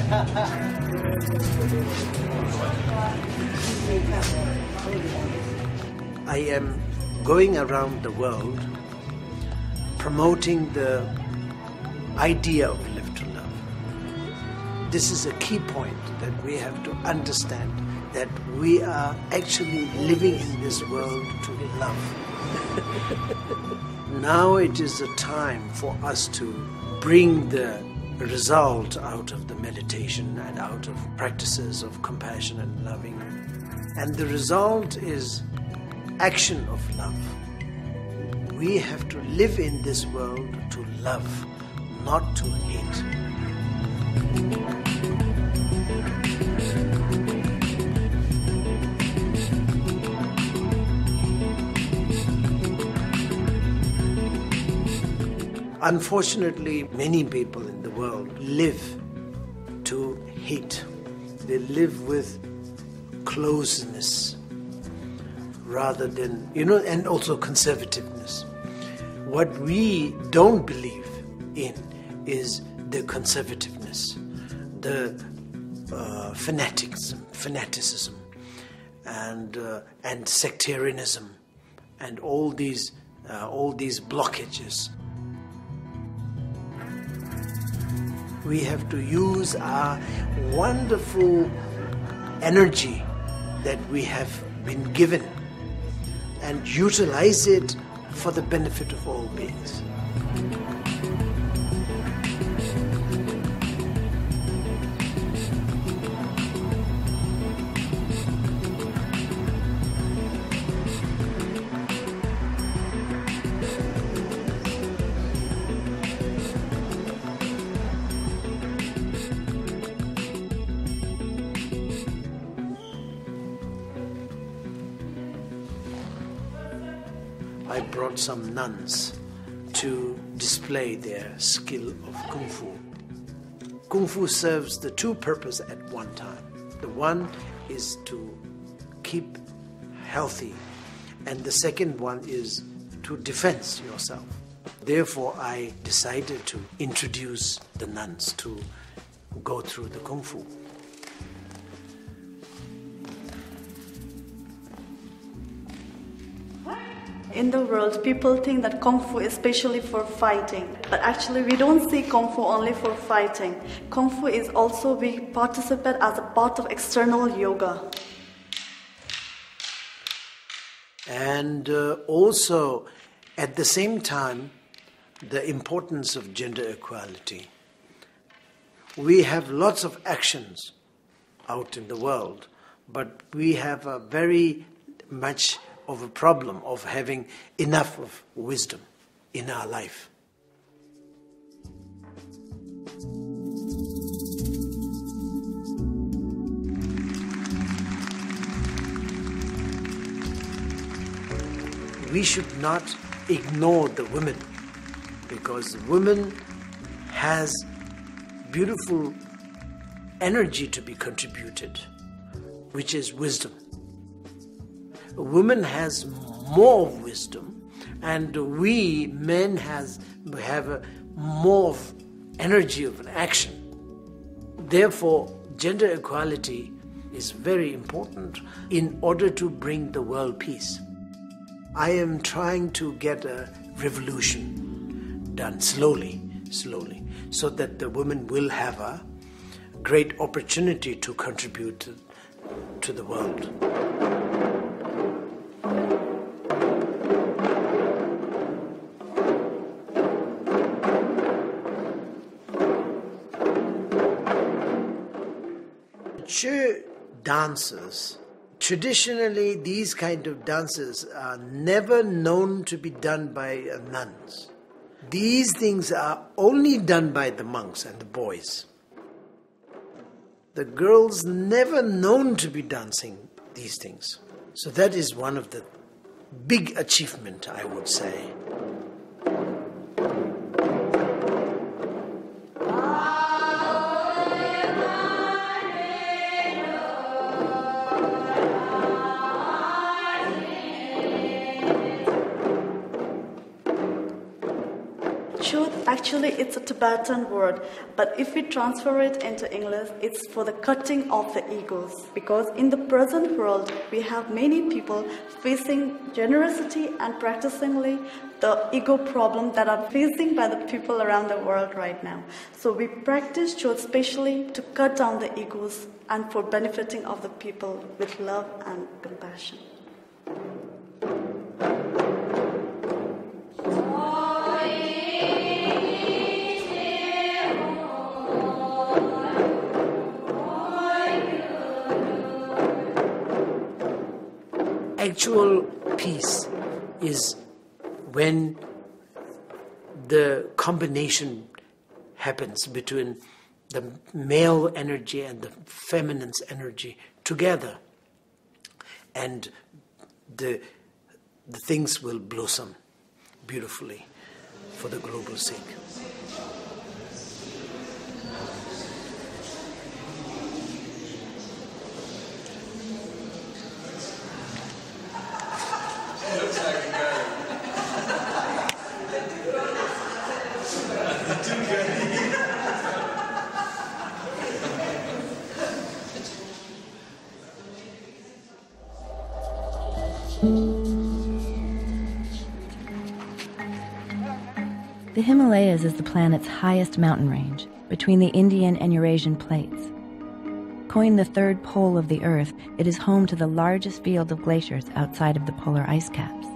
I am going around the world promoting the idea of Live to Love. This is a key point that we have to understand, that we are actually living in this world to love. Now it is a time for us to bring the result out of the meditation and out of practices of compassion and loving. And the result is action of love. We have to live in this world to love, not to hate. Unfortunately, many people in the world live to hate. They live with closeness rather than, and also conservativeness. What we don't believe in is the conservativeness, the fanaticism, and sectarianism, and all these blockages. We have to use our wonderful energy that we have been given and utilize it for the benefit of all beings. I brought some nuns to display their skill of Kung Fu. Kung Fu serves the two purposes at one time. The one is to keep healthy, and the second one is to defend yourself. Therefore, I decided to introduce the nuns to go through the Kung Fu. In the world, people think that Kung Fu is especially for fighting. But actually, we don't see Kung Fu only for fighting. Kung Fu is also, we participate as a part of external yoga. And also, at the same time, the importance of gender equality. We have lots of actions out in the world, but we have a very much of a problem of having enough of wisdom in our life. We should not ignore the women, because the woman has beautiful energy to be contributed, which is wisdom. A woman has more wisdom, and we men have more energy of an action. Therefore, gender equality is very important in order to bring the world peace. I am trying to get a revolution done slowly, so that the women will have a great opportunity to contribute to the world. Che dances, traditionally these kind of dances are never known to be done by nuns. These things are only done by the monks and the boys. The girls never known to be dancing these things. So that is one of the big achievement, I would say. truth, actually, it's a Tibetan word, but if we transfer it into English, it's for the cutting of the egos. Because in the present world, we have many people facing generosity and practicingly the ego problem that are facing by the people around the world right now. So we practice truth specially to cut down the egos and for benefiting of the people with love and compassion. Actual peace is when the combination happens between the male energy and the feminine's energy together, and the things will blossom beautifully for the global sake. The Himalayas is the planet's highest mountain range, between the Indian and Eurasian plates. Coined the third pole of the Earth, it is home to the largest field of glaciers outside of the polar ice caps.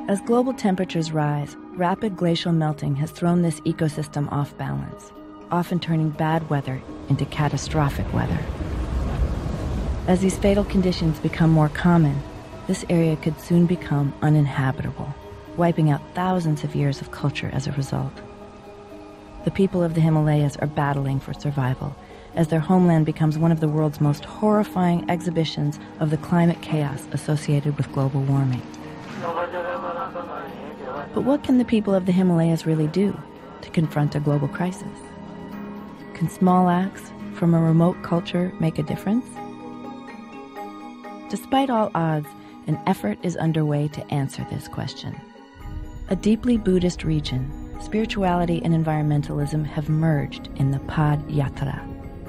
As global temperatures rise, rapid glacial melting has thrown this ecosystem off balance, often turning bad weather into catastrophic weather. As these fatal conditions become more common, this area could soon become uninhabitable, wiping out thousands of years of culture as a result. The people of the Himalayas are battling for survival as their homeland becomes one of the world's most horrifying exhibitions of the climate chaos associated with global warming. But what can the people of the Himalayas really do to confront a global crisis? Can small acts from a remote culture make a difference? Despite all odds, an effort is underway to answer this question. A deeply Buddhist region, spirituality and environmentalism have merged in the Pad Yatra,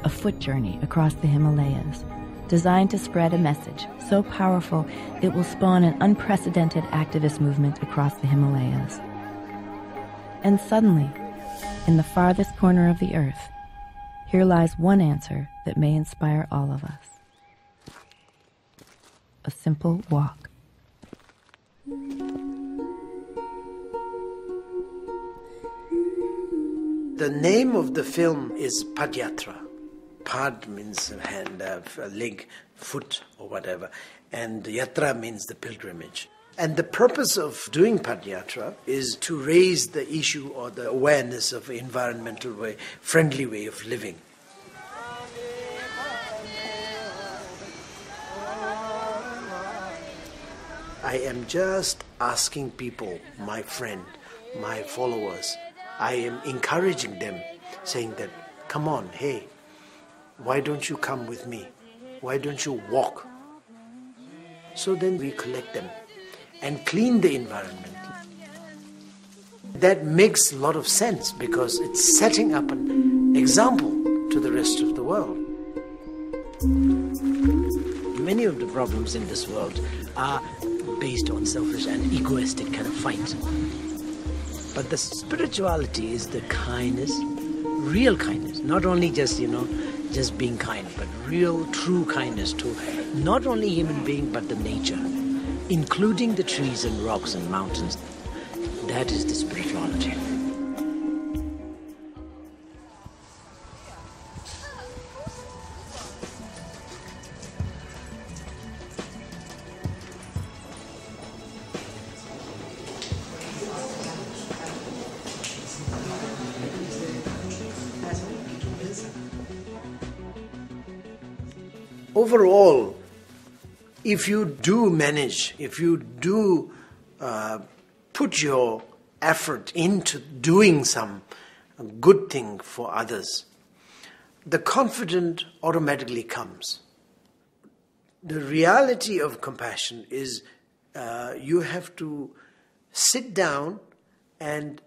a foot journey across the Himalayas, designed to spread a message so powerful it will spawn an unprecedented activist movement across the Himalayas. And suddenly, in the farthest corner of the earth, here lies one answer that may inspire all of us. A simple walk. The name of the film is Padyatra. Pad means hand, leg, foot, or whatever, and Yatra means the pilgrimage. And the purpose of doing Padyatra is to raise the issue or the awareness of environmental way, friendly way of living. I am just asking people, my friend, my followers, I am encouraging them, saying that, come on, hey, why don't you come with me? Why don't you walk? So then we collect them and clean the environment. That makes a lot of sense because it's setting up an example to the rest of the world. Many of the problems in this world are based on selfish and egoistic kind of fights. But the spirituality is the kindness, real kindness, not only just being kind, but real, true kindness to not only human being, but the nature, including the trees and rocks and mountains. That is the spirituality. Overall, if you do manage, if you do put your effort into doing some good thing for others, the confidence automatically comes. The reality of compassion is you have to sit down and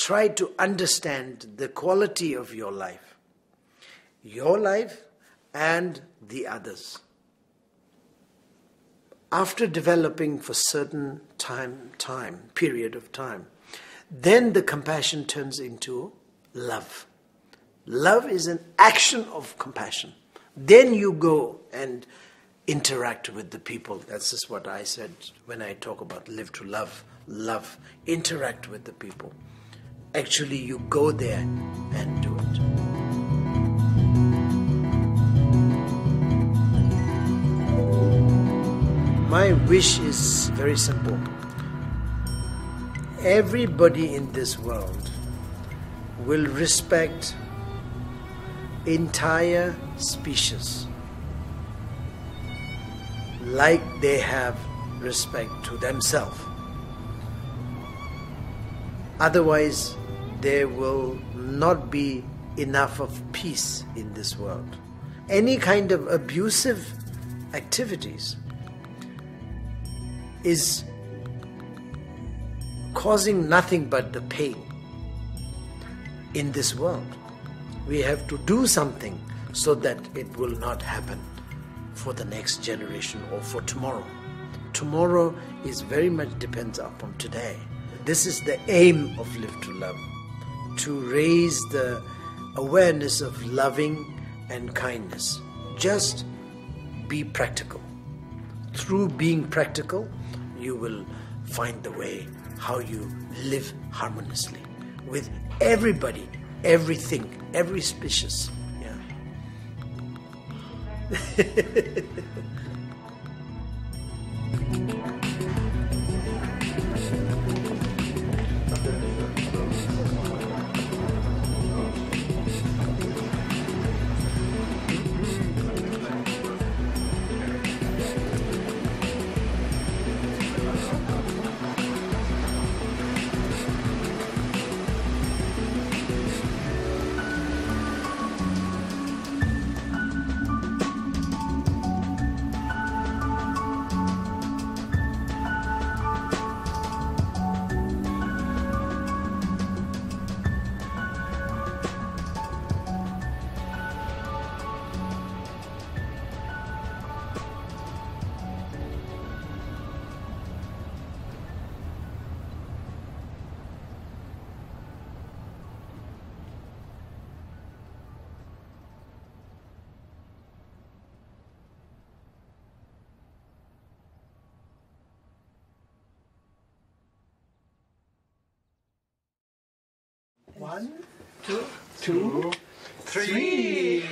try to understand the quality of your life and the others. After developing for certain period of time, then the compassion turns into love. Love is an action of compassion. Then you go and interact with the people. That's just what I said when I talk about live to love. Love. Interact with the people. Actually, you go there and do it. My wish is very simple. Everybody in this world will respect entire species like they have respect to themselves. Otherwise, there will not be enough of peace in this world. Any kind of abusive activities is causing nothing but the pain in this world. We have to do something so that it will not happen for the next generation or for tomorrow. Tomorrow is very much depends upon today. This is the aim of Live to Love, to raise the awareness of loving and kindness. Just be practical. Through being practical, you will find the way how you live harmoniously with everybody, everything, every species. Yeah. One, two, three.